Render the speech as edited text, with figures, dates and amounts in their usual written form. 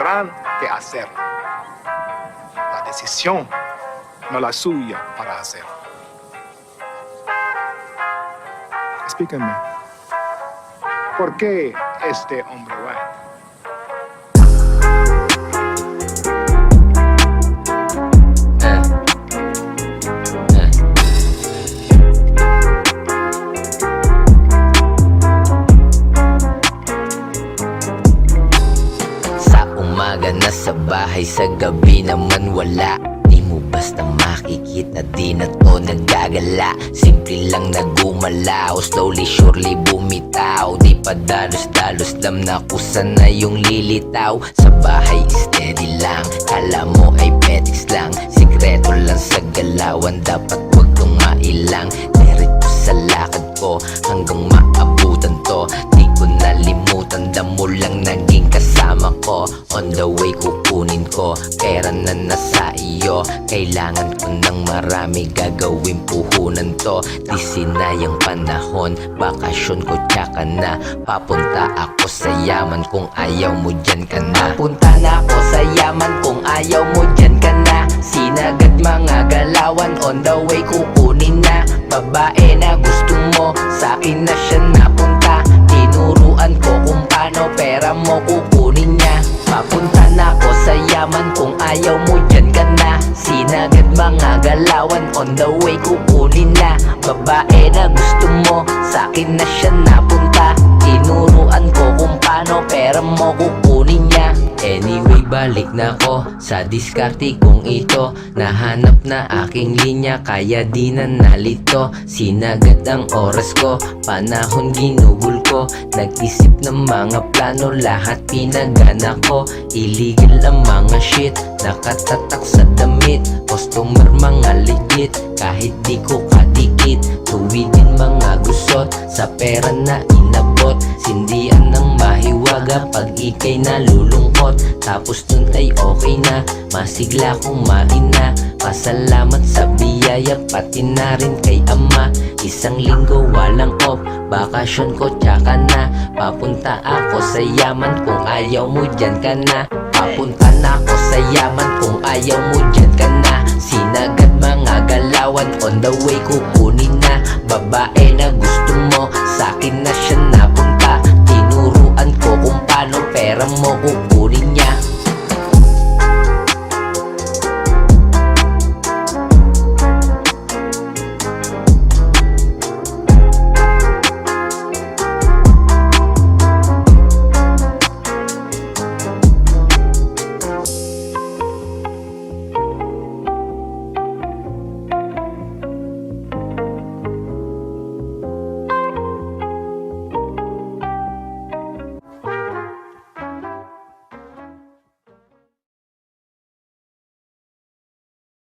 tendrán que hacer. La decisión no la suya para hacer. Explíquenme, ¿por qué este hombre Wayne? Nasa bahay, sa gabi naman wala. Di mo basta makikita, di na to naggagala. Simple lang na gumalaw, slowly surely bumitaw. Di pa dalos-dalos, lam na kusan na yung lilitaw. Sa bahay steady lang, kala mo ay petics lang. Sikreto lang sa galawan, dapat wag kang mailang. Diretso sa lakad ko, hanggang maabutan to. Di ko nalimutan, damo lang naging kasama ko. On the way kukunin ko, pera na nasa iyo. Kailangan ko ng marami, gagawin puhunan to. Di sinayang panahon, bakasyon ko tsaka na. Papunta ako sa yaman, kung ayaw mo dyan ka na. Papunta na ako sa yaman, kung ayaw mo dyan ka na. Sinagad mga galawan, on the way kukunin na. Babae na gusto mo, sa'kin na siya napunta. Tinuruan ko kung paano pera mo kukunin niya. Papunta na ako sa yaman, kung ayaw mo dyan ka na. Sinagad mga galawan, on the way kukunin na. Babae na gusto mo, sa'kin na siya napunta. Tinuruan ko kung paano pera mo kukunin niya. Anyway, balik na ko sa diskarte kong ito. Nahanap na aking linya, kaya di na nalito. Sinagad ang oras ko, panahon ginugol ko. Nag-isip ng mga plano, lahat pinagana ko. Illegal ang mga shit, nakatatak sa damit. Customer mga legit, kahit di ko kadikit. Tuwidin mga gusot, sa pera na inabot. Sindihan ng mahiwaga, pag ikay nalulungkot. Tapos nun ay okay na, masigla kumain na. Pasalamat sa biyaya, pati na rin kay ama. Isang linggo walang off, bakasyon ko tsaka na. Papunta ako sa yaman, kung ayaw mo dyan ka na. Papunta na ako sa yaman, kung ayaw mo dyan ka na. Sinagad mga galawan, on the way kukunin na. Babae na gusto mo, sa'kin na siya napunta. Tinuruan ko kung paano pera mo kukunin niya.